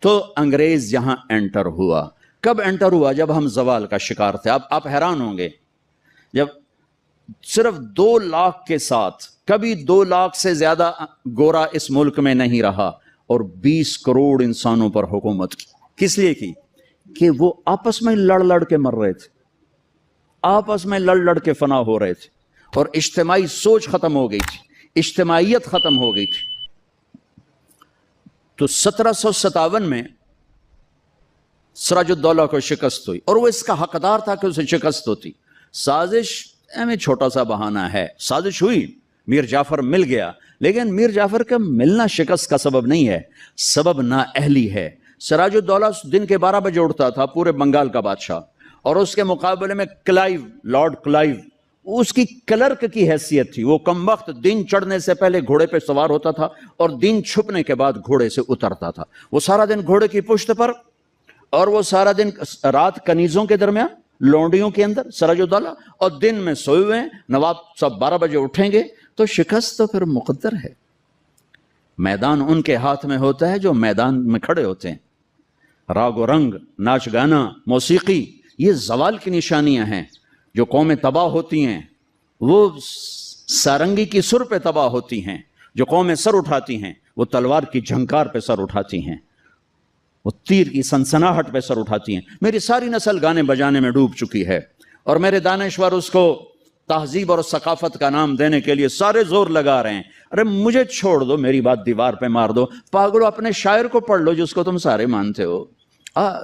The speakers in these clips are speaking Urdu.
تو انگریز یہاں انٹر ہوا. کب انٹر ہوا؟ جب ہم زوال کا شکار تھے. اب آپ حیران ہوں گے، جب صرف 2 لاکھ کے ساتھ، کبھی 2 لاکھ سے زیادہ گورا اس ملک میں نہیں رہا، اور 20 کروڑ انسانوں پر حکومت کی. کس لیے کی؟ کہ وہ آپس میں لڑ لڑ کے مر رہے تھے، آپس میں لڑ لڑ کے فنا ہو رہے تھے، اور اجتماعی سوچ ختم ہو گئی تھی، اجتماعیت ختم ہو گئی تھی. تو 1757 میں سراج الدولہ کو شکست ہوئی، اور وہ اس کا حقدار تھا کہ اسے شکست ہوتی. سازش میں چھوٹا سا بہانہ ہے، سازش ہوئی، میر جعفر مل گیا، لیکن میر جعفر کا ملنا شکست کا سبب نہیں ہے، سبب نااہلی ہے. سراج الدولہ دن کے 12 بجے اٹھتا تھا، پورے بنگال کا بادشاہ، اور اس کے مقابلے میں کلائیو، لارڈ کلائیو، اس کی کلرک کی حیثیت تھی. وہ کم وقت دن چڑھنے سے پہلے گھوڑے پہ سوار ہوتا تھا، اور دن چھپنے کے بعد گھوڑے سے اترتا تھا. وہ سارا دن گھوڑے کی پشت پر، اور وہ سارا دن رات کنیزوں کے درمیان، لونڈیوں کے اندر سراج الدولہ، اور دن میں سوئے ہوئے ہیں. نواب سب 12 بجے اٹھیں گے تو شکست تو پھر مقدر ہے. میدان ان کے ہاتھ میں ہوتا ہے جو میدان میں کھڑے ہوتے ہیں. راگ و رنگ، ناچ گانا، موسیقی، یہ زوال کی نشانیاں ہیں. جو قومیں تباہ ہوتی ہیں وہ سارنگی کی سر پہ تباہ ہوتی ہیں. جو قومیں سر اٹھاتی ہیں وہ تلوار کی جھنکار پہ سر اٹھاتی ہیں، وہ تیر کی سنسناہٹ پہ سر اٹھاتی ہیں. میری ساری نسل گانے بجانے میں ڈوب چکی ہے، اور میرے دانشور اس کو تہذیب اور ثقافت کا نام دینے کے لیے سارے زور لگا رہے ہیں. ارے مجھے چھوڑ دو، میری بات دیوار پہ مار دو. پاگلو، اپنے شاعر کو پڑھ لو جس کو تم سارے مانتے ہو.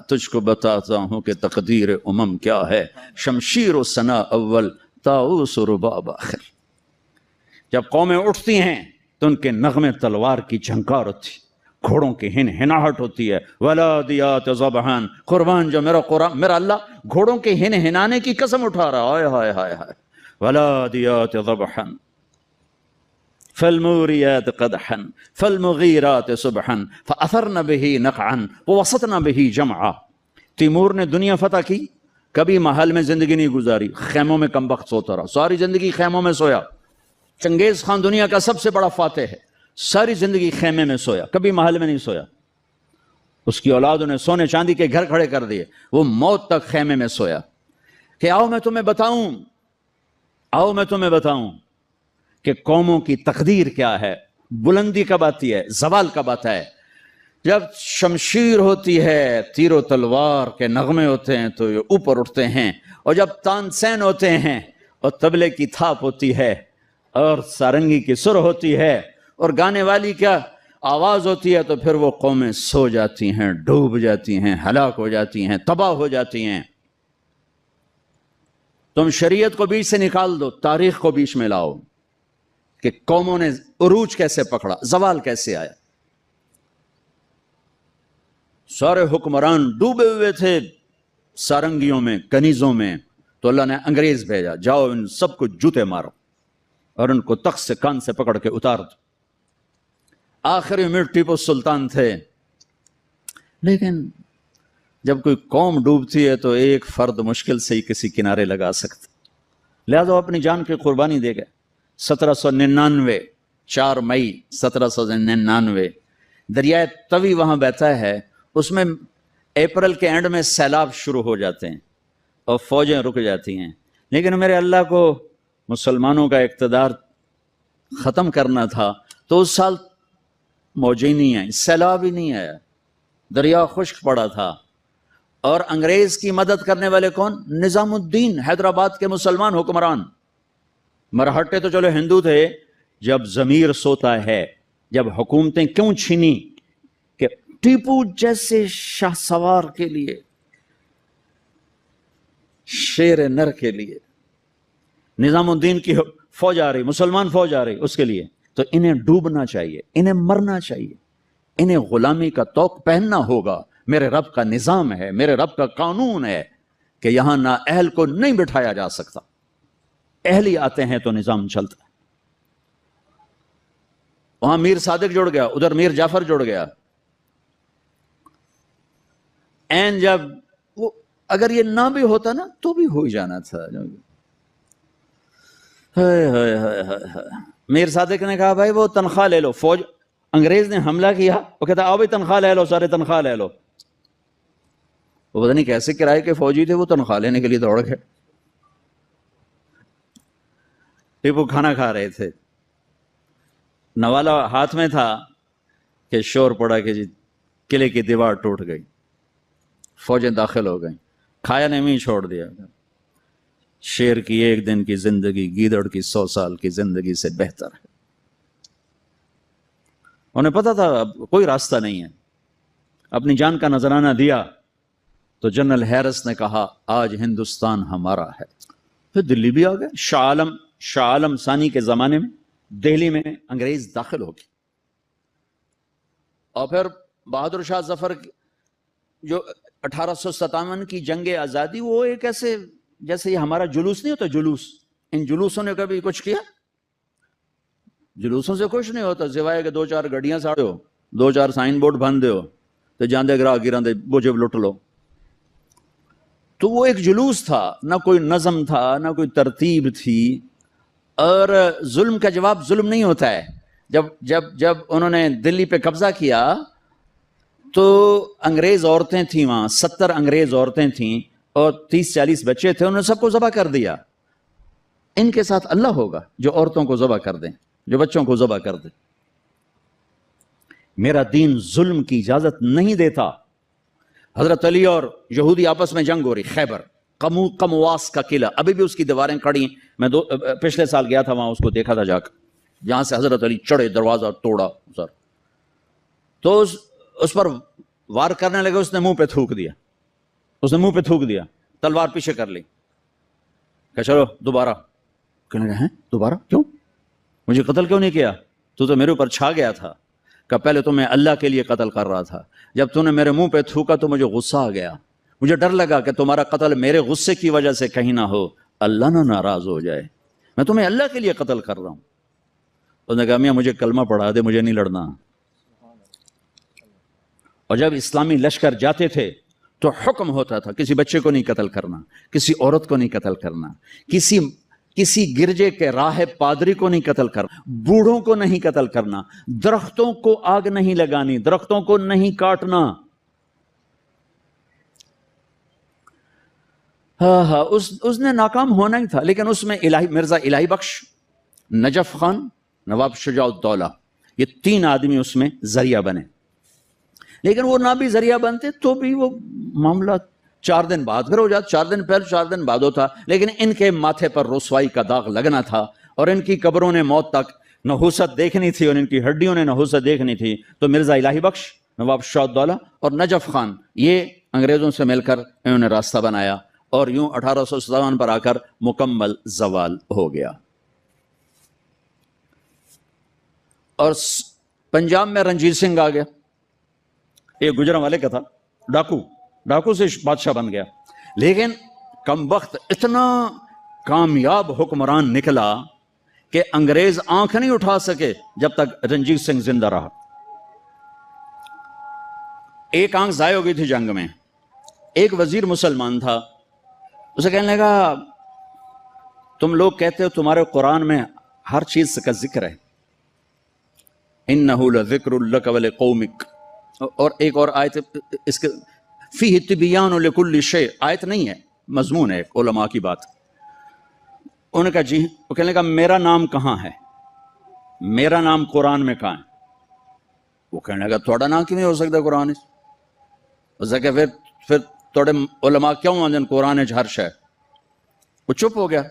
تجھ کو بتاتا ہوں کہ تقدیر امم کیا ہے، شمشیر و ثنا اول، طاؤس و رباب آخر. جب قومیں اٹھتی ہیں تو ان کے نغمے تلوار کی جھنکار ہوتی، گھوڑوں کی ہن ہناہٹ ہوتی ہے. ولادیات ذبحان، قربان جو میرا اللہ گھوڑوں کے ہن ہنانے کی قسم اٹھا رہا. ہائے ہائے ہائے ہائے. ولادیات ذبحان فالموریات قدحا فالمغیرات صبحا فاثرن به نقعا ووسطن به جمعا. تیمور نے دنیا فتح کی، کبھی محل میں زندگی نہیں گزاری، خیموں میں کم وقت سوتا رہا، ساری زندگی خیموں میں سویا. چنگیز خان دنیا کا سب سے بڑا فاتح ہے، ساری زندگی خیمے میں سویا، کبھی محل میں نہیں سویا. اس کی اولادوں نے سونے چاندی کے گھر کھڑے کر دیے، وہ موت تک خیمے میں سویا. کہ آؤ میں تمہیں بتاؤں، آؤ میں تمہیں بتاؤں کہ قوموں کی تقدیر کیا ہے. بلندی کب آتی ہے؟ زوال کب آتا ہے؟ جب شمشیر ہوتی ہے، تیر و تلوار کے نغمے ہوتے ہیں تو یہ اوپر اٹھتے ہیں، اور جب تان سین ہوتے ہیں اور طبلے کی تھاپ ہوتی ہے اور سارنگی کی سر ہوتی ہے اور گانے والی کیا آواز ہوتی ہے، تو پھر وہ قومیں سو جاتی ہیں، ڈوب جاتی ہیں، ہلاک ہو جاتی ہیں، تباہ ہو جاتی ہیں. تم شریعت کو بیچ سے نکال دو، تاریخ کو بیچ میں لاؤ کہ قوموں نے عروج کیسے پکڑا، زوال کیسے آیا. سارے حکمران ڈوبے ہوئے تھے سارنگیوں میں، کنیزوں میں، تو اللہ نے انگریز بھیجا، جاؤ ان سب کو جوتے مارو اور ان کو تخت سے کان سے پکڑ کے اتار دو. آخری میں ٹیپو سلطان تھے، لیکن جب کوئی قوم ڈوبتی ہے تو ایک فرد مشکل سے ہی کسی کنارے لگا سکتا، لہذا اپنی جان کی قربانی دے گئے. 1799 4 مئی 1799 دریائے توی وہاں بہتا ہے، اس میں اپریل کے اینڈ میں سیلاب شروع ہو جاتے ہیں اور فوجیں رک جاتی ہیں. لیکن میرے اللہ کو مسلمانوں کا اقتدار ختم کرنا تھا، تو اس سال موجیں نہیں آئیں، سیلاب ہی نہیں آیا، دریا خشک پڑا تھا. اور انگریز کی مدد کرنے والے کون؟ نظام الدین، حیدرآباد کے مسلمان حکمران. مرہٹے تو چلو ہندو تھے. جب ضمیر سوتا ہے، جب حکومتیں کیوں چھینی؟ کہ ٹیپو جیسے شاہ سوار کے لیے، شیر نر کے لیے نظام الدین کی فوج آ رہی، مسلمان فوج آ رہی، اس کے لیے تو انہیں ڈوبنا چاہیے، انہیں مرنا چاہیے، انہیں غلامی کا طوق پہننا ہوگا. میرے رب کا نظام ہے، میرے رب کا قانون ہے کہ یہاں نا اہل کو نہیں بٹھایا جا سکتا، اہل ہی آتے ہیں تو نظام چلتا ہے. وہاں میر صادق جڑ گیا، ادھر میر جعفر جڑ گیا. این جب وہ اگر یہ نہ بھی ہوتا نا تو بھی ہو ہی جانا تھا. میر صادق نے کہا بھائی وہ تنخواہ لے لو، فوج انگریز نے حملہ کیا، وہ کہتا آؤ بھائی تنخواہ لے لو، سارے تنخواہ لے لو. وہ پتہ نہیں کیسے کرائے کے فوجی تھے، وہ تنخواہ لینے کے لیے دوڑ گئے. ٹیپو کھانا کھا رہے تھے، نوالا ہاتھ میں تھا کہ شور پڑا کہ جی قلعے کی دیوار ٹوٹ گئی، فوجیں داخل ہو گئیں. کھایا نے بھی چھوڑ دیا. شیر کی 1 دن کی زندگی گیدڑ کی 100 سال کی زندگی سے بہتر ہے. انہیں پتا تھا اب کوئی راستہ نہیں ہے. اپنی جان کا نذرانہ دیا تو جنرل ہیرس نے کہا آج ہندوستان ہمارا ہے. پھر دلی بھی آ گئے. شاہ عالم ثانی کے زمانے میں دہلی میں انگریز داخل ہو گئے، اور پھر بہادر شاہ ظفر جو 1857 کی جنگ آزادی، وہ ایک ایسے جیسے یہ ہمارا جلوس نہیں ہوتا، جلوس، ان جلوسوں نے کبھی کچھ کیا؟ جلوسوں سے کچھ نہیں ہوتا سوائے کہ 2-4 گڈیاں ساڑو، 2-4 سائن بورڈ بن دیو تو جاندے گراہ گراندے بوجھے لٹ لو. تو وہ ایک جلوس تھا، نہ کوئی نظم تھا، نہ کوئی ترتیب تھی. اور ظلم کا جواب ظلم نہیں ہوتا ہے. جب انہوں نے دلی پہ قبضہ کیا تو انگریز عورتیں تھیں وہاں، 70 انگریز عورتیں تھیں اور 30-40 بچے تھے. انہوں نے سب کو ذبح کر دیا. ان کے ساتھ اللہ ہوگا جو عورتوں کو ذبح کر دیں، جو بچوں کو ذبح کر دیں. میرا دین ظلم کی اجازت نہیں دیتا. حضرت علی اور یہودی آپس میں جنگ ہو رہی، خیبر قمواس کا قلعہ، ابھی بھی اس کی دیواریں کھڑی ہیں. میں پچھلے سال گیا تھا وہاں، اس کو دیکھا تھا جا کر. جہاں سے حضرت علی چڑھے، دروازہ توڑا سر، تو اس پر وار کرنے لگے. اس نے منہ پہ تھوک دیا، تلوار پیچھے کر لی کہ چلو دوبارہ. کہنے لگے ہیں دوبارہ کیوں؟ مجھے قتل کیوں نہیں کیا؟ تو میرے اوپر چھا گیا تھا کہ پہلے تو میں اللہ کے لیے قتل کر رہا تھا، جب تو نے میرے منہ پہ تھوکا تو مجھے غصہ آ گیا. مجھے ڈر لگا کہ تمہارا قتل میرے غصے کی وجہ سے کہیں نہ ہو، اللہ نہ ناراض ہو جائے. میں تمہیں اللہ کے لیے قتل کر رہا ہوں. اس نے کہا میاں مجھے کلمہ پڑھا دے، مجھے نہیں لڑنا. اور جب اسلامی لشکر جاتے تھے تو حکم ہوتا تھا کسی بچے کو نہیں قتل کرنا، کسی عورت کو نہیں قتل کرنا، کسی گرجے کے راہب پادری کو نہیں قتل کرنا، بوڑھوں کو نہیں قتل کرنا، درختوں کو آگ نہیں لگانی، درختوں کو نہیں کاٹنا. اس نے ناکام ہونا ہی تھا. لیکن اس میں مرزا الہی بخش، نجف خان، نواب شجاع الدولہ، یہ 3 آدمی اس میں ذریعہ بنے. لیکن وہ نہ بھی ذریعہ بنتے تو بھی وہ معاملہ 4 دن بعد پھر ہو جاتا. 4 دن پہلے 4 دن بعد ہوتا. لیکن ان کے ماتھے پر رسوائی کا داغ لگنا تھا، اور ان کی قبروں نے موت تک نحوست دیکھنی تھی، اور ان کی ہڈیوں نے نحوست دیکھنی تھی. تو مرزا الہی بخش، نواب شجاع الدولہ اور نجف خان، یہ انگریزوں سے مل کر انہوں نے راستہ بنایا، اور یوں 1857 پر آ کر مکمل زوال ہو گیا. اور پنجاب میں رنجیت سنگھ آ گیا. یہ گجرانوالے کا تھا، ڈاکو سے بادشاہ بن گیا. لیکن کم وقت اتنا کامیاب حکمران نکلا کہ انگریز آنکھ نہیں اٹھا سکے جب تک رنجیت سنگھ زندہ رہا. ایک آنکھ ضائع ہو گئی تھی جنگ میں. ایک وزیر مسلمان تھا، اسے کہنے لگا تم لوگ کہتے ہو تمہارے قرآن میں ہر چیز کا ذکر ہے، اِنَّهُ لَذِكْرٌ لَكَ وَلِقَوْمِكَ. اور ایک اور آیت اس کے فِيهِ تِبْيَانٌ لِكُلِّ شَيْءٍ، آیت نہیں ہے، مضمون ہے علماء کی بات. انہوں نے کہا جی. وہ کہنے لگا میرا نام کہاں ہے، میرا نام قرآن میں کہاں ہے؟ وہ کہنے لگا تھوڑا نام کیوں نہیں ہو سکتا قرآن؟ اس کہ پھر تھوڑے علماء کیوں آنجن قرآن ہر شے. وہ چپ ہو گیا.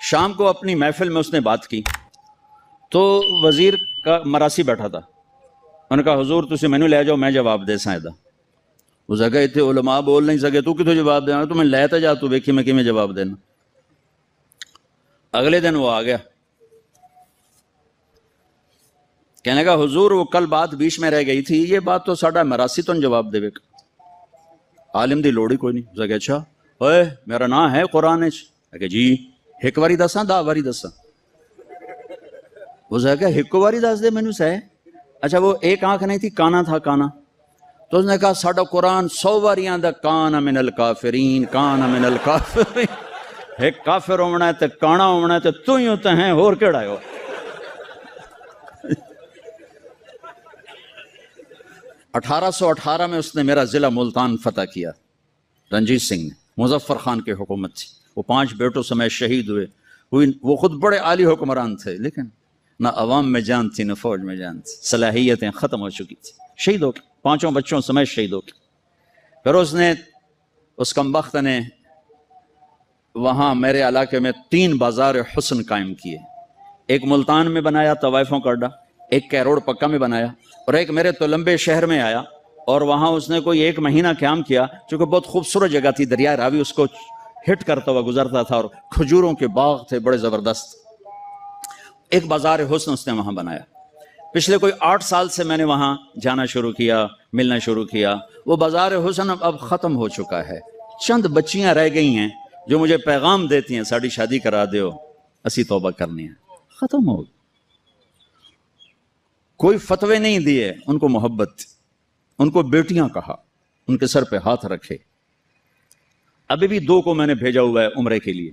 شام کو اپنی محفل میں اس نے بات کی تو وزیر کا مراسی بیٹھا تھا. انہوں نے کہا حضور تسی مینوں لے جاؤ، میں جواب دے سکدا. اس نے کہا اتنے علماء بول نہیں سکے، تو کتوں جواب دینا؟ تو میں لے تے جا، تو ویکھی میں کیویں جواب دینا. اگلے دن وہ آ گیا، کہنے لگا حضور وہ کل بات بیچ میں رہ گئی تھی، یہ بات تو ساڈا مراسی تو جواب دے. عالم دی لوڑ ہی کوئی نہیں. اس نے کہا اچھا اوئے میرا نام ہے قرآن وچ؟ کہ جی. ایک واری دساں 10 واری دساں؟ اس نے کہا ایک واری دس دے مینوں سہ. اچھا وہ ایک آنکھ نہیں تھی، کانا تھا، کانا. تو اس نے کہا ساڈا قرآن 100 واریاں دا کان من الکافرین، کان من الکافرین. ایک کافر ہونا ہے تے کانا ہونا ہے تے تو ہی ہوتا ہے، اور کیڑا ہے وہ؟ 1818 میں اس نے میرا ضلع ملتان فتح کیا، رنجیت سنگھ نے، مظفر خان کی حکومت تھی، وہ 5 بیٹوں سمیت شہید ہوئے۔ وہ خود بڑے عالی حکمران تھے، لیکن نہ عوام میں جان تھی نہ فوج میں جان تھی، صلاحیتیں ختم ہو چکی تھی، شہید ہو گئے، 5 بچوں سمیت شہید ہو گئے۔ پھر اس کمبخت نے وہاں میرے علاقے میں 3 بازار حسن قائم کیے، ایک ملتان میں بنایا طوائفوں کا اڈا، ایک کیروڑ پکا میں بنایا، اور ایک میرے تولمبے شہر میں آیا، اور وہاں اس نے کوئی 1 مہینہ قیام کیا، چونکہ بہت خوبصورت جگہ تھی، دریائے راوی اس کو ہٹ کرتا ہوا گزرتا تھا، اور کھجوروں کے باغ تھے بڑے زبردست۔ ایک بازار حسن اس نے وہاں بنایا۔ پچھلے کوئی 8 سال سے میں نے وہاں جانا شروع کیا، ملنا شروع کیا۔ وہ بازار حسن اب ختم ہو چکا ہے، چند بچیاں رہ گئی ہیں جو مجھے پیغام دیتی ہیں ساڑی شادی کرا دیو، اسی توبہ کرنی ہے، ختم ہو گئی۔ کوئی فتوے نہیں دیے، ان کو محبت تھی، ان کو بیٹیاں کہا، ان کے سر پہ ہاتھ رکھے۔ ابھی بھی 2 کو میں نے بھیجا ہوا ہے عمرے کے لیے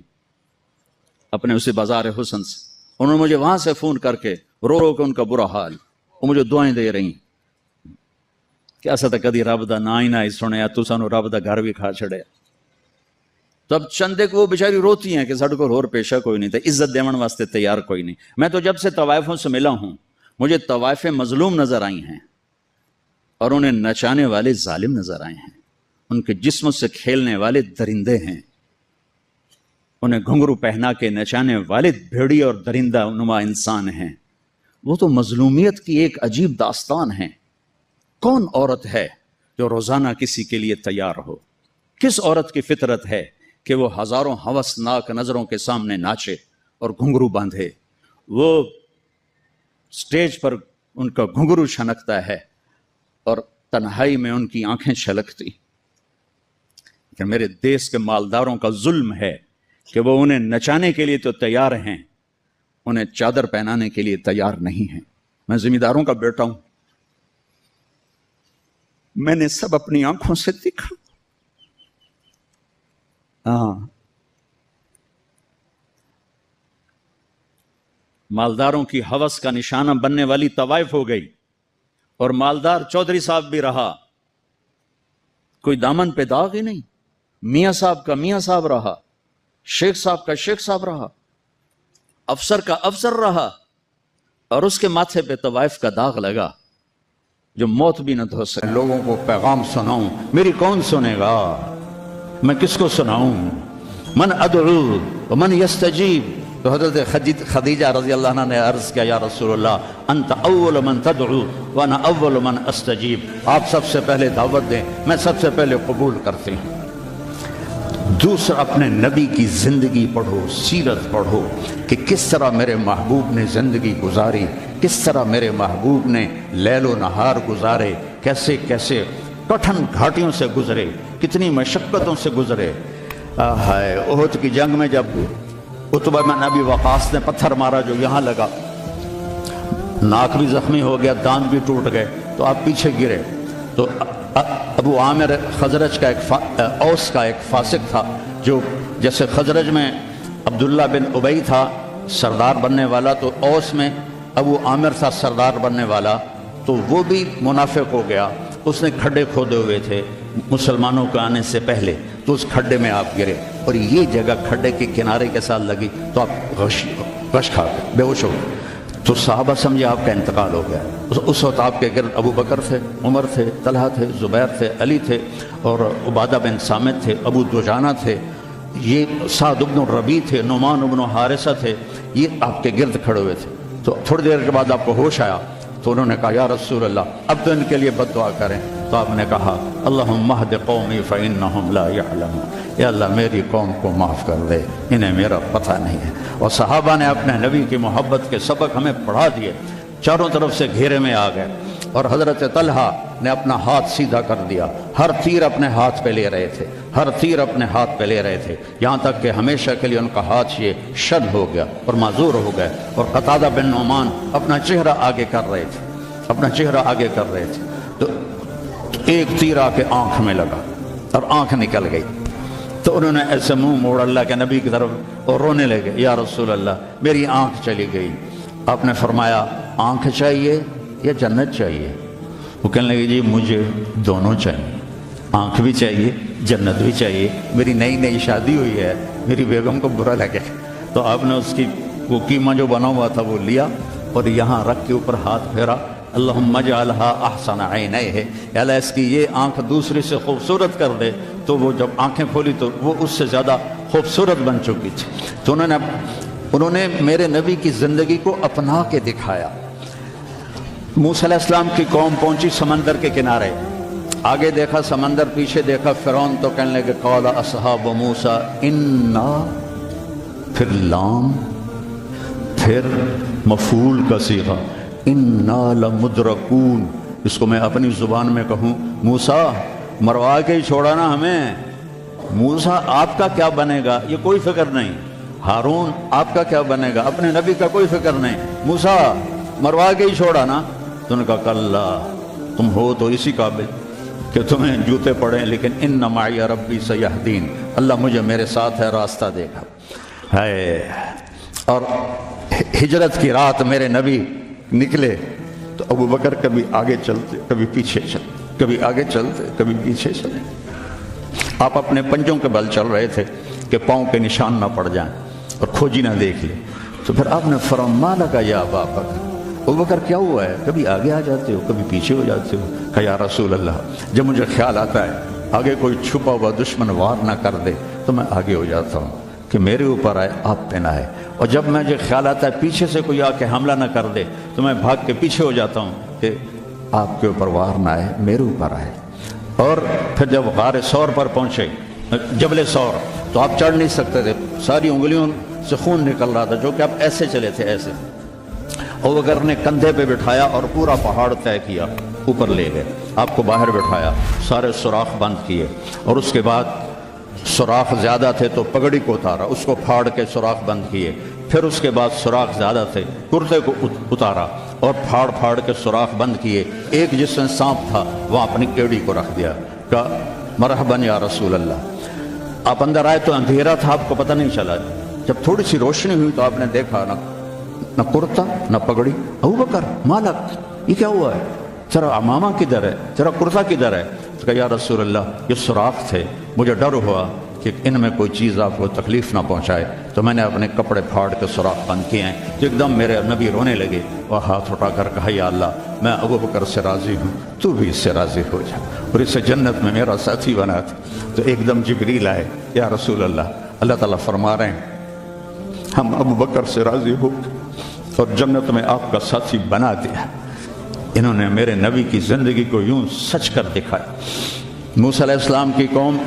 اپنے اسے بازار حسن سے، انہوں نے مجھے وہاں سے فون کر کے رو رو کے ان کا برا حال، وہ مجھے دعائیں دے رہی ہیں کہ ایسا تو کدی رب دا نا ہی نہ سنیا، تو سانو رب دا گھر بھی کھا چھڑیا۔ تو اب چندے کو وہ بیچاری روتی ہیں کہ ساڈے کو اور پیشہ کوئی نہیں تھا، عزت دیون واسطے تیار کوئی نہیں۔ میں تو جب سے طوائفوں سے ملا ہوں مجھے طوائفیں مظلوم نظر آئی ہیں، اور انہیں نچانے والے ظالم نظر آئے ہیں، ان کے جسم سے کھیلنے والے درندے ہیں، انہیں گھنگرو پہنا کے نچانے والے بھیڑی اور درندہ نما انسان ہیں۔ وہ تو مظلومیت کی ایک عجیب داستان ہے۔ کون عورت ہے جو روزانہ کسی کے لیے تیار ہو؟ کس عورت کی فطرت ہے کہ وہ ہزاروں ہوسناک نظروں کے سامنے ناچے اور گھنگرو باندھے؟ وہ سٹیج پر ان کا گھنگرو چھنکتا ہے اور تنہائی میں ان کی آنکھیں چھلکتی۔ کہ میرے دیس کے مالداروں کا ظلم ہے کہ وہ انہیں نچانے کے لیے تو تیار ہیں، انہیں چادر پہنانے کے لیے تیار نہیں ہیں۔ میں زمینداروں کا بیٹا ہوں، میں نے سب اپنی آنکھوں سے دیکھا۔ مالداروں کی ہوس کا نشانہ بننے والی طوائف ہو گئی، اور مالدار چودھری صاحب بھی رہا، کوئی دامن پہ داغ ہی نہیں، میاں صاحب کا میاں صاحب رہا، شیخ صاحب کا شیخ صاحب رہا، افسر کا افسر رہا، اور اس کے ماتھے پہ طوائف کا داغ لگا جو موت بھی نہ دھو سکے۔ لوگوں کو پیغام سناؤں، میری کون سنے گا؟ میں کس کو سناؤں؟ من ادعو ومن یستجیب۔ تو حضرت خدیجہ رضی اللہ عنہ نے عرض کیا، یا رسول اللہ انت اول من تدعو وانا اول من استجیب۔ آپ سب سے پہلے دعوت دیں، میں سب سے پہلے قبول کرتی ہوں۔ دوسرا، اپنے نبی کی زندگی پڑھو، سیرت پڑھو کہ کس طرح میرے محبوب نے زندگی گزاری، کس طرح میرے محبوب نے لیل و نہار گزارے، کیسے کیسے کٹھن گھاٹیوں سے گزرے، کتنی مشقتوں سے گزرے۔ ہائے، احد کی جنگ میں جب عتبہ بن ابی وقاص نے پتھر مارا جو یہاں لگا، ناک بھی زخمی ہو گیا، دانت بھی ٹوٹ گئے، تو آپ پیچھے گرے۔ تو ابو عامر خزرج کا اوس کا ایک فاسق تھا، جو جیسے خزرج میں عبداللہ بن ابی تھا سردار بننے والا، تو اوس میں ابو عامر تھا سردار بننے والا، تو وہ بھی منافق ہو گیا۔ اس نے کھڈے کھودے ہوئے تھے مسلمانوں کے آنے سے پہلے، تو اس کھڈے میں آپ گرے، اور یہ جگہ کھڈے کے کنارے کے ساتھ لگی، تو آپ غش کھا گئے، بے ہوش ہو گئے۔ تو صحابہ سمجھے آپ کا انتقال ہو گیا۔ اس وقت آپ کے گرد ابو بکر تھے، عمر تھے، طلحہ تھے، زبیر تھے، علی تھے، اور عبادہ بن صامت تھے، ابو دجانہ تھے، یہ سعد بن الربیع تھے، نعمان بن حارثہ تھے، یہ آپ کے گرد کھڑے ہوئے تھے۔ تو تھوڑی دیر کے بعد آپ کو ہوش آیا، تو انہوں نے کہا، یا رسول اللہ اب تو ان کے لیے بد دعا کریں۔ تو آپ نے کہا، اللہم اہد قومی فإنہم لا یعلمون، یا اللہ میری قوم کو معاف کر دے، انہیں میرا پتہ نہیں ہے۔ اور صحابہ نے اپنے نبی کی محبت کے سبق ہمیں پڑھا دیے، چاروں طرف سے گھیرے میں آ گئے، اور حضرت طلحہ نے اپنا ہاتھ سیدھا کر دیا، ہر تیر اپنے ہاتھ پہ لے رہے تھے، ہر تیر اپنے ہاتھ پہ لے رہے تھے، یہاں تک کہ ہمیشہ کے لیے ان کا ہاتھ یہ شل ہو گیا اور معذور ہو گئے۔ اور قتادہ بن نعمان اپنا چہرہ آگے کر رہے تھے، اپنا چہرہ آگے کر رہے تھے، تو ایک تیر آ کے آنکھ میں لگا اور آنکھ نکل گئی۔ تو انہوں نے ایسے منہ موڑ اللہ کے نبی کی طرف اور رونے لگے، یا رسول اللہ میری آنکھ چلی گئی۔ آپ نے فرمایا، آنکھ چاہیے یا جنت چاہیے؟ وہ کہنے لگے جی مجھے دونوں چاہیے، آنکھ بھی چاہیے، جنت بھی چاہیے، میری نئی نئی شادی ہوئی ہے، میری بیگم کو برا لگے۔ تو آپ نے اس کی وہ قیمہ جو بنا ہوا تھا وہ لیا اور یہاں رکھ کے اوپر ہاتھ پھیرا، اللہم اجعلھا احسن عینیہ، یا اللہ اس کی یہ آنکھ دوسری سے خوبصورت کر دے۔ تو وہ جب آنکھیں کھولی تو وہ اس سے زیادہ خوبصورت بن چکی تھی۔ تو انہوں نے میرے نبی کی زندگی کو اپنا کے دکھایا۔ موسیٰ علیہ السلام کی قوم پہنچی سمندر کے کنارے، آگے دیکھا سمندر، پیچھے دیکھا فرعون، تو کہنے لگے قال اصحاب موسیٰ انا، پھر لام، پھر مفعول کا صیغہ، انا لمدرکون۔ اس کو میں اپنی زبان میں کہوں، موسیٰ مروا کے ہی چھوڑا نا ہمیں، موسیٰ آپ کا کیا بنے گا یہ کوئی فکر نہیں، ہارون آپ کا کیا بنے گا، اپنے نبی کا کوئی فکر نہیں، موسیٰ مروا کے ہی چھوڑا نا۔ تو نے کہا کلا، تم ہو تو اسی قابل کہ تمہیں جوتے پڑیں، لیکن ان معی ربی سیہدین، اللہ مجھے میرے ساتھ ہے، راستہ دے گا ہے۔ اور ہجرت کی رات میرے نبی نکلے تو ابو بکر کبھی آگے چلتے کبھی پیچھے چلتے، کبھی آگے چلتے کبھی پیچھے چلے۔ آپ اپنے پنجوں کے بل چل رہے تھے کہ پاؤں کے نشان نہ پڑ جائیں اور کھوجی نہ دیکھ لے۔ تو پھر آپ نے فرمایا لگا یا ابا بکر، ابو بکر کیا ہوا ہے، کبھی آگے آ جاتے ہو کبھی پیچھے ہو جاتے ہو۔ کہا یا رسول اللہ، جب مجھے خیال آتا ہے آگے کوئی چھپا ہوا دشمن وار نہ کر دے تو میں آگے ہو جاتا ہوں کہ میرے اوپر آئے، آپ پہ نہ آئے، اور جب مجھے خیال آتا ہے پیچھے سے کوئی آ کے حملہ نہ کر دے تو میں بھاگ کے پیچھے ہو جاتا ہوں کہ آپ کے اوپر وار نہ آئے، میرے اوپر آئے۔ اور پھر جب غار ثور پر پہنچے، جبل ثور، تو آپ چڑھ نہیں سکتے تھے، ساری انگلیوں سے خون نکل رہا تھا، جو کہ آپ ایسے چلے تھے ایسے۔ ابو بکر نے کندھے پہ بٹھایا اور پورا پہاڑ طے کیا، اوپر لے گئے، آپ کو باہر بٹھایا، سارے سوراخ بند کیے، اور اس کے بعد سوراخ زیادہ تھے تو پگڑی کو اتارا، اس کو پھاڑ کے سوراخ بند کیے، پھر اس کے بعد سوراخ زیادہ تھے، کرتے کو اتارا اور پھاڑ پھاڑ کے سوراخ بند کیے۔ ایک جس میں سانپ تھا وہاں اپنی ایڑی کو رکھ دیا، کہا مرحباً یا رسول اللہ۔ آپ اندر آئے تو اندھیرا تھا، آپ کو پتہ نہیں چلا، جب تھوڑی سی روشنی ہوئی تو آپ نے دیکھا نہ کرتا نہ پگڑی۔ ابو بکر مالک، یہ کیا ہوا ہے، ذرا عمامہ کدھر ہے، ذرا کرتا کدھر ہے؟ تو کہا یا رسول اللہ یہ سوراخ تھے، مجھے ڈر ہوا کہ ان میں کوئی چیز آپ کو تکلیف نہ پہنچائے، تو میں نے اپنے کپڑے پھاڑ کے سوراخ بند کیے ہیں۔ تو ایک دم میرے نبی رونے لگے اور ہاتھ اٹھا کر کہا یا اللہ میں ابو بکر سے راضی ہوں، تو بھی اس سے راضی ہو جا اور اسے جنت میں میرا ساتھی بنا تھا۔ تو ایک دم جبریل آئے، یا رسول اللہ، اللہ تعالیٰ فرما رہے ہیں ہم ابو بکر سے راضی ہو اور جنت میں آپ کا ساتھی بنا دیا۔ انہوں نے میرے نبی کی زندگی کو یوں سچ کر دکھایا۔ موسیٰ علیہ السلام کی قوم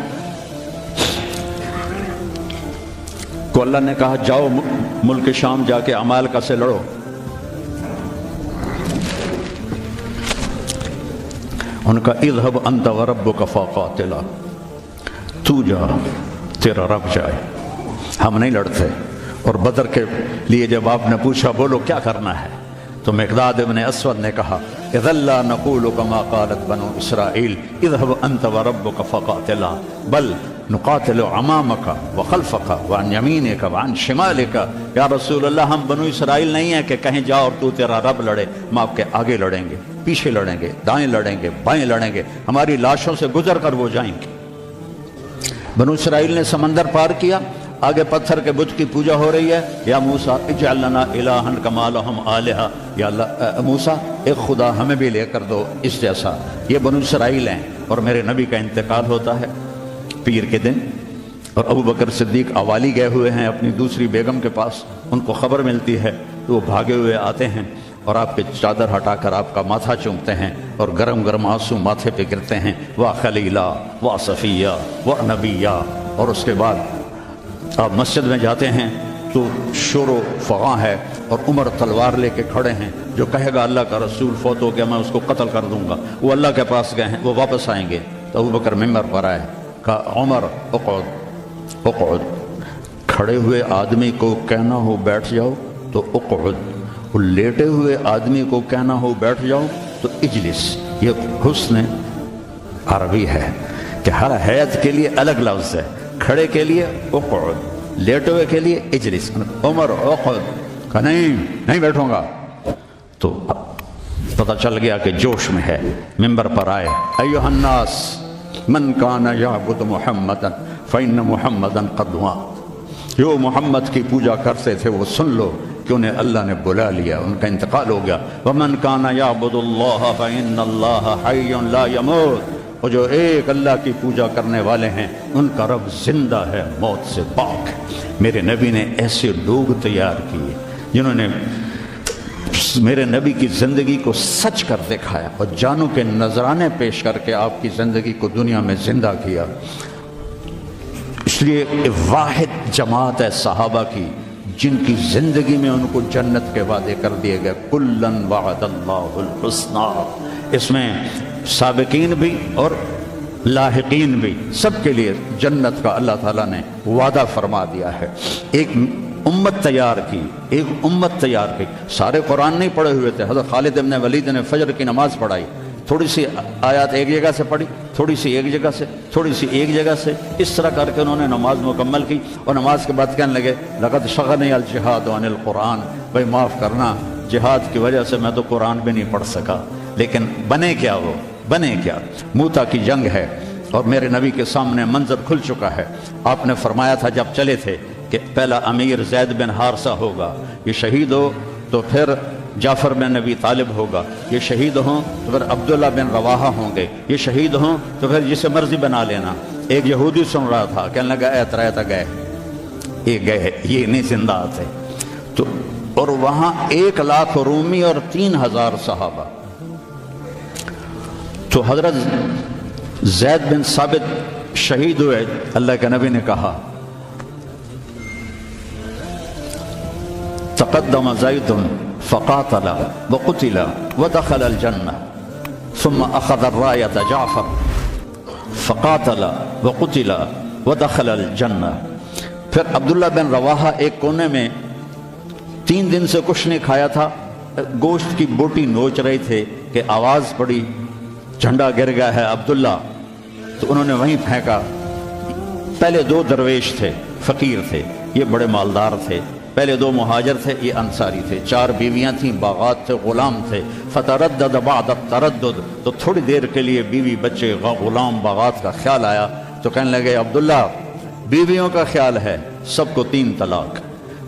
کو اللہ نے کہا جاؤ ملک شام جا کے عمالقہ سے لڑو۔ ان کا اذهب انت وربك فقاتلا، تو جا تیرا رب جائے، ہم نہیں لڑتے۔ اور بدر کے لیے جب آپ نے پوچھا بولو کیا کرنا ہے، تو مقداد ابن اسود نے کہا اذا لا نقول كما قالت بنو اسرائیل اذهب انت وربك فقاتلا بل نقاتل امامك وخلفك وعن يمينك وعن شمالك۔ یا رسول اللہ ہم بنو اسرائیل نہیں ہیں کہ کہیں جاؤ اور تو تیرا رب لڑے، ہم آپ کے آگے لڑیں گے، پیچھے لڑیں گے، دائیں لڑیں گے، بائیں لڑیں گے، ہماری لاشوں سے گزر کر وہ جائیں گے۔ بنو اسرائیل نے سمندر پار کیا، آگے پتھر کے بت کی پوجا ہو رہی ہے، یا موسیٰ اجعل لنا الہا کما لہم آلہہ، یا اللہ موسیٰ ایک خدا ہمیں بھی لے کر دو اس جیسا۔ یہ بنو اسرائیل ہیں، اور میرے نبی کا انتقال ہوتا ہے پیر کے دن، اور ابو بکر صدیق اوالی گئے ہوئے ہیں اپنی دوسری بیگم کے پاس، ان کو خبر ملتی ہے تو وہ بھاگے ہوئے آتے ہیں اور آپ کے چادر ہٹا کر آپ کا ماتھا چومتے ہیں اور گرم گرم آنسو ماتھے پہ گرتے ہیں، وا خلیلا وا صفیہ وا نبیہ۔ اور اس کے بعد آپ مسجد میں جاتے ہیں تو شور و فغاں ہے، اور عمر تلوار لے کے کھڑے ہیں، جو کہے گا اللہ کا رسول فوت ہو گیا میں اس کو قتل کر دوں گا، وہ اللہ کے پاس گئے ہیں، وہ واپس آئیں گے۔ تو ابو بکر ممبر پر آئے، کہا عمر اقعد اقعد، کھڑے ہوئے آدمی کو کہنا ہو بیٹھ جاؤ تو اقعد، وہ لیٹے ہوئے آدمی کو کہنا ہو بیٹھ جاؤ تو اجلس۔ یہ حسن عربی ہے کہ ہر حیت کے لیے الگ لفظ ہے، کھڑے کے لیے اقعد، لیٹے ہوئے کے لیے اجلس۔ عمر اقعد، کہا نہیں بیٹھوں گا۔ تو پتہ چل گیا کہ جوش میں ہے، منبر پر آئے، ایھا الناس من کان یعبد محمدا فإن محمدا قد مات، جو محمد کی پوجا کرتے تھے وہ سن لو کہ انہیں اللہ نے بلا لیا، ان کا انتقال ہو گیا۔ ومن کان یعبد اللہ فإن اللہ حی لا یموت، اور جو ایک اللہ کی پوجا کرنے والے ہیں ان کا رب زندہ ہے، موت سے پاک ہے۔ میرے نبی نے ایسے لوگ تیار کیے جنہوں نے میرے نبی کی زندگی کو سچ کر دکھایا اور جانوں کے نذرانے پیش کر کے آپ کی زندگی کو دنیا میں زندہ کیا۔ اس لیے واحد جماعت ہے صحابہ کی جن کی زندگی میں ان کو جنت کے وعدے کر دیے گئے، کلن وعد اللہ الحسنی، اس میں سابقین بھی اور لاحقین بھی، سب کے لیے جنت کا اللہ تعالیٰ نے وعدہ فرما دیا ہے۔ ایک امت تیار کی، ایک امت تیار کی۔ سارے قرآن نہیں پڑھے ہوئے تھے، حضرت خالد بن ولید نے فجر کی نماز پڑھائی، تھوڑی سی آیات ایک جگہ سے پڑھی، تھوڑی سی ایک جگہ سے، تھوڑی سی ایک جگہ سے، اس طرح کر کے انہوں نے نماز مکمل کی، اور نماز کے بعد کہنے لگے لقد شغلنی الجہاد عن القرآن، بھائی معاف کرنا، جہاد کی وجہ سے میں تو قرآن بھی نہیں پڑھ سکا۔ لیکن بنے کیا وہ، بنے کیا؟ موتا کی جنگ ہے اور میرے نبی کے سامنے منظر کھل چکا ہے۔ آپ نے فرمایا تھا جب چلے تھے کہ پہلا امیر زید بن حارثہ ہوگا، یہ شہید ہو تو پھر جعفر بن ابی طالب ہوگا، یہ شہید ہوں تو پھر عبداللہ بن رواحہ ہوں گے، یہ شہید ہوں تو پھر جسے مرضی بنا لینا۔ ایک یہودی سن رہا تھا، کہنے لگا اے تریتا گئے، یہ گئے، یہ نہیں زندہ آتے۔ تو اور وہاں 1,00,000 رومی اور 3,000 صحابہ۔ تو حضرت زید بن ثابت شہید ہوئے، اللہ کے نبی نے کہا تقدم زید فقاتل وقتل ودخل الجنہ ثم اخذ الراية جعفر فقاتل وقتل ودخل الجنہ۔ پھر عبداللہ بن رواحہ ایک کونے میں 3 دن سے کچھ نہیں کھایا تھا، گوشت کی بوٹی نوچ رہے تھے کہ آواز پڑی جھنڈا گر گیا ہے عبداللہ، تو انہوں نے وہیں پھینکا۔ پہلے 2 درویش تھے، فقیر تھے، یہ بڑے مالدار تھے، پہلے 2 مہاجر تھے، یہ انصاری تھے، 4 بیویاں تھیں، باغات تھے، غلام تھے۔ فتردد بعد التردد، تو تھوڑی دیر کے لیے بیوی بچے غلام باغات کا خیال آیا، تو کہنے لگے عبداللہ بیویوں کا خیال ہے سب کو 3 طلاق،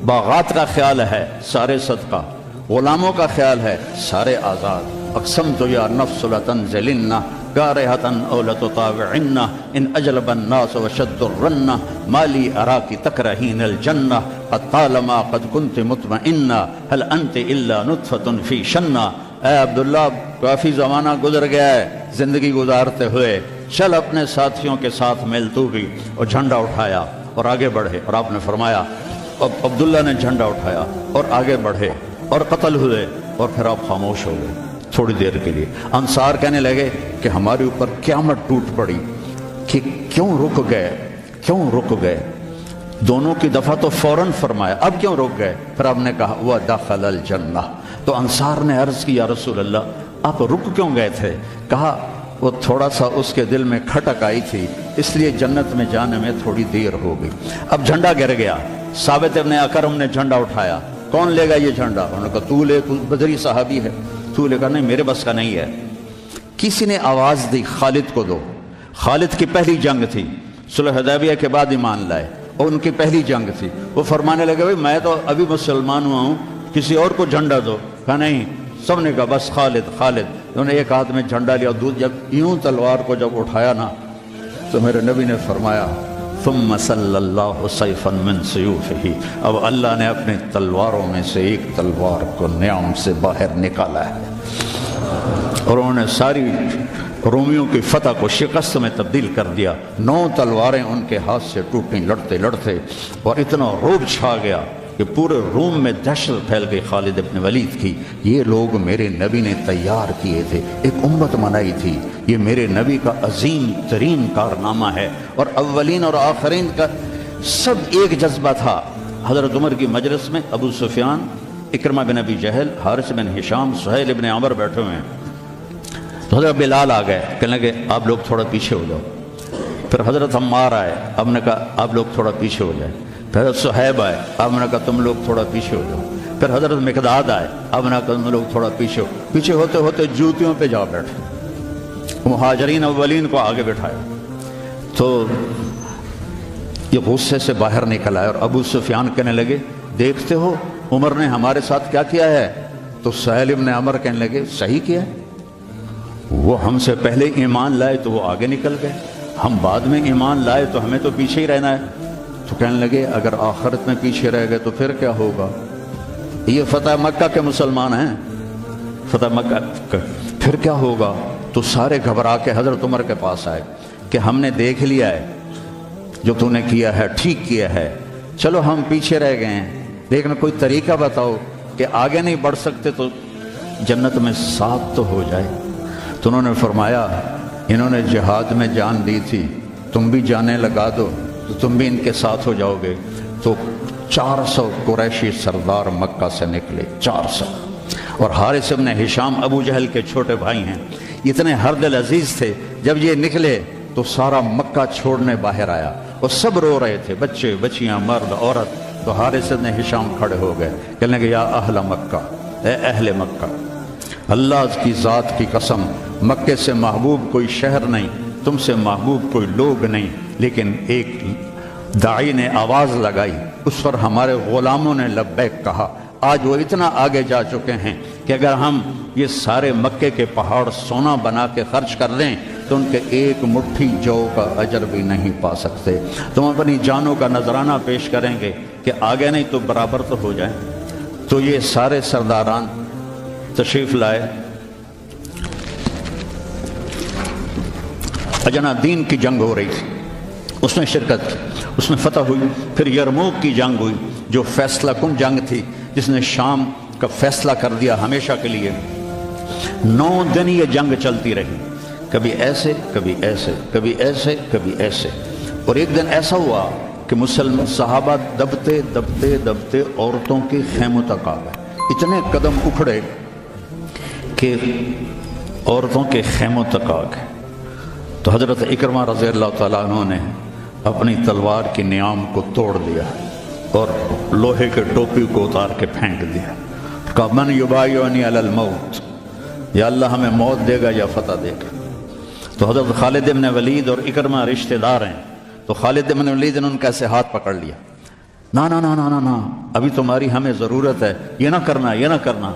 باغات کا خیال ہے سارے صدقہ، غلاموں کا خیال ہے سارے آزاد۔ اقسمت یا نفس لتنزلن کارہۃ او لتطاوعن ان اجلب الناس وشد الرن ما لی اراک تکرہین الجنہ قد طالما قد کنت مطمئنہ هل انت الا نطفۃ فی شنہ۔ اے عبداللہ کافی زمانہ گزر گیا ہے زندگی گزارتے ہوئے، چل اپنے ساتھیوں کے ساتھ مل تو بھی۔ اور جھنڈا اٹھایا اور آگے بڑھے، اور آپ نے فرمایا عبداللہ نے جھنڈا اٹھایا اور آگے بڑھے اور قتل ہوئے، اور پھر آپ خاموش ہو گئے تھوڑی دیر کے لیے۔ انصار کہنے لگے کہ ہمارے اوپر قیامت ٹوٹ پڑی کہ کیوں رک گئے، کیوں رک گئے؟ دونوں کی دفعہ تو فوراً فرمایا، اب کیوں رک گئے؟ پھر آپ نے کہا وَدَخَلَ الْجَنَّةَ۔ تو انصار نے عرض کی یا رسول اللہ آپ رک کیوں گئے تھے؟ کہا وہ تھوڑا سا اس کے دل میں کھٹک آئی تھی، اس لیے جنت میں جانے میں تھوڑی دیر ہو گئی۔ اب جھنڈا گر گیا، ثابت ابن اکرم نے جھنڈا اٹھایا، کون لے گا یہ جھنڈا؟ انہوں نے کہا تو لے، تو بدری صحابی ہے، تو لے کہا نہیں میرے بس کا نہیں ہے۔ کسی نے آواز دی خالد کو دو، خالد کی پہلی جنگ تھی، صلح حدیبیہ کے بعد ایمان لائے اور ان کی پہلی جنگ تھی۔ وہ فرمانے لگے بھائی میں تو ابھی مسلمان ہوا ہوں، کسی اور کو جھنڈا دو۔ کہا نہیں، سب نے کہا بس خالد خالد۔ انہوں نے ایک ہاتھ میں جھنڈا لیا، جب یوں تلوار کو جب اٹھایا نا تو میرے نبی نے فرمایا ثم صلی اللہ سیفا من سیوفہ، اب اللہ نے اپنے تلواروں میں سے ایک تلوار کو نیام سے باہر نکالا ہے، اور انہوں نے ساری رومیوں کی فتح کو شکست میں تبدیل کر دیا۔ 9 تلواریں ان کے ہاتھ سے ٹوٹیں لڑتے لڑتے، اور اتنا رعب چھا گیا کہ پورے روم میں دہشت پھیل گئی خالد ابن ولید کی۔ یہ لوگ میرے نبی نے تیار کیے تھے، ایک امت بنائی تھی، یہ میرے نبی کا عظیم ترین کارنامہ ہے، اور اولین اور آخرین کا سب ایک جذبہ تھا۔ حضرت عمر کی مجلس میں ابو سفیان، اکرمہ بن ابی جہل، حارث بن ہشام، سہیل بن عمر بیٹھے ہوئے ہیں۔ تو حضرت بلال آ گئے، کہنے لگے آپ لوگ تھوڑا پیچھے ہو جاؤ۔ پھر حضرت عمار آئے، آپ نے کہا آپ لوگ تھوڑا پیچھے ہو جائے۔ پھر حضرت صہیب آئے، آپ نے کہا تم لوگ تھوڑا پیچھے ہو جاؤ۔ پھر حضرت مقداد آئے، اب نہ کرنے لوگ تھوڑا پیچھے ہوتے ہوتے جوتیوں پہ جا بیٹھے، مہاجرین اولین کو آگے بٹھایا۔ تو یہ غصے سے باہر نکل آئے اور ابو سفیان کہنے لگے دیکھتے ہو عمر نے ہمارے ساتھ کیا کیا ہے؟ تو سہیل ابن عمر کہنے لگے صحیح کیا ہے، وہ ہم سے پہلے ایمان لائے تو وہ آگے نکل گئے، ہم بعد میں ایمان لائے تو ہمیں تو پیچھے ہی رہنا ہے۔ تو کہنے لگے اگر آخرت میں پیچھے رہ گئے تو پھر کیا ہوگا؟ یہ فتح مکہ کے مسلمان ہیں، فتح مکہ پھر کیا ہوگا؟ تو سارے گھبرا کے حضرت عمر کے پاس آئے کہ ہم نے دیکھ لیا ہے جو تو نے کیا ہے ٹھیک کیا ہے، چلو ہم پیچھے رہ گئے ہیں لیکن کوئی طریقہ بتاؤ کہ آگے نہیں بڑھ سکتے تو جنت میں ساتھ تو ہو جائے۔ تو انہوں نے فرمایا انہوں نے جہاد میں جان دی تھی، تم بھی جانیں لگا دو تو تم بھی ان کے ساتھ ہو جاؤ گے۔ تو 400 قریشی سردار مکہ سے نکلے، 400، اور حارث ابن ہشام ابو جہل کے چھوٹے بھائی ہیں، اتنے ہردل عزیز تھے۔ جب یہ نکلے تو سارا مکہ چھوڑنے باہر آیا اور سب رو رہے تھے، بچے بچیاں مرد عورت۔ تو حارث ابن ہشام کھڑے ہو گئے، کہنے لگے یا اہل مکہ، اے اہل مکہ، اللہ کی ذات کی قسم مکے سے محبوب کوئی شہر نہیں، تم سے محبوب کوئی لوگ نہیں، لیکن ایک داعی نے آواز لگائی، اس پر ہمارے غلاموں نے لبیک کہا۔ آج وہ اتنا آگے جا چکے ہیں کہ اگر ہم یہ سارے مکے کے پہاڑ سونا بنا کے خرچ کر دیں تو ان کے ایک مٹھی جو کا اجر بھی نہیں پا سکتے۔ تم اپنی جانوں کا نذرانہ پیش کریں گے کہ آگے نہیں تو برابر تو ہو جائیں۔ تو یہ سارے سرداران تشریف لائے، اجنا دین کی جنگ ہو رہی تھی، اس میں شرکت کی، اس میں فتح ہوئی۔ پھر یرموک کی جنگ ہوئی جو فیصلہ کن جنگ تھی، جس نے شام کا فیصلہ کر دیا ہمیشہ کے لیے۔ 9 دن یہ جنگ چلتی رہی، کبھی ایسے کبھی ایسے کبھی ایسے کبھی ایسے، اور ایک دن ایسا ہوا کہ مسلمان صحابہ دبتے دبتے دبتے عورتوں کے خیموں تک آ گئے، اتنے قدم اکھڑے کہ عورتوں کے خیموں تک آ گئے۔ تو حضرت اکرمہ رضی اللہ تعالیٰ عنہ نے اپنی تلوار کی نیام کو توڑ دیا اور لوہے کے ٹوپی کو اتار کے پھینک دیا، کہا من یبایعنی علی الموت، یا اللہ ہمیں موت دے گا یا فتح دے گا۔ تو حضرت خالد بن ولید اور اکرمہ رشتہ دار ہیں، تو خالد بن ولید نے ان کا ایسے ہاتھ پکڑ لیا، نا نا نا نا نا نا، ابھی تمہاری ہمیں ضرورت ہے، یہ نہ کرنا یہ نہ کرنا۔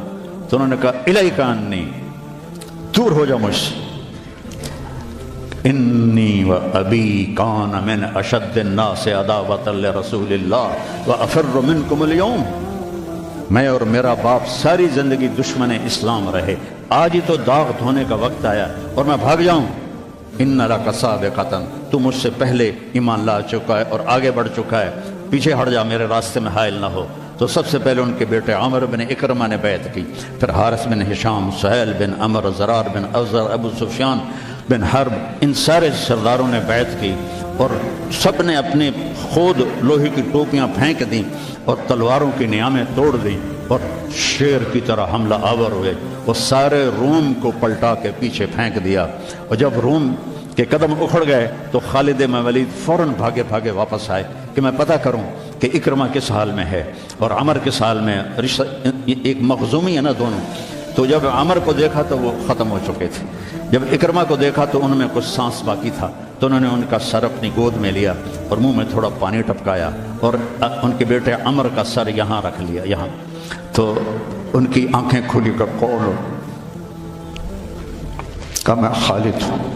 تو انہوں نے کہا الیک عنی، دور ہو جا مجھ سے، انی و ابی کان من اشد الناس عداوۃ لرسول اللہ وافر منکم اليوم، میں اور میرا باپ ساری زندگی دشمن اسلام رہے، آج ہی تو داغ دھونے کا وقت آیا اور میں بھاگ جاؤں۔ ان لک سابقۃ، تو مجھ سے پہلے ایمان لا چکا ہے اور آگے بڑھ چکا ہے، پیچھے ہٹ جا، میرے راستے میں حائل نہ ہو۔ تو سب سے پہلے ان کے بیٹے عامر بن اکرمہ نے بیعت کی، پھر حارث بن ہشام، سہیل بن عمر، زرار بن اوزر، ابو سفیان بن حرب، ان سارے سرداروں نے بیعت کی اور سب نے اپنے خود لوہے کی ٹوپیاں پھینک دیں اور تلواروں کی نیامیں توڑ دیں اور شیر کی طرح حملہ آور ہوئے، وہ سارے روم کو پلٹا کے پیچھے پھینک دیا۔ اور جب روم کے قدم اکھڑ گئے تو خالد بن ولید فوراً بھاگے بھاگے واپس آئے کہ میں پتہ کروں کہ اکرمہ کس حال میں ہے اور عمر کس حال میں، رشتہ ایک مخزومی ہے نا دونوں۔ تو جب عمر کو دیکھا تو وہ ختم ہو چکے تھے، جب اکرمہ کو دیکھا تو ان میں کچھ سانس باقی تھا، تو انہوں نے ان کا سر اپنی گود میں لیا اور منہ میں تھوڑا پانی ٹپکایا اور ان کے بیٹے عمر کا سر یہاں رکھ لیا، یہاں۔ تو ان کی آنکھیں کھلی کر قول کہ میں خالد ہوں۔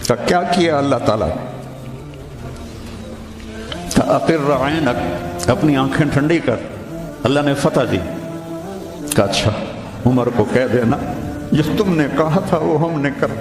کہ کیا کیا اللہ تعالیٰ؟ کہ اقر عینک، اپنی آنکھیں ٹھنڈی کر، اللہ نے فتح دی۔ کہ اچھا عمر کو کہہ دینا جو تم نے کہا تھا وہ ہم نے کر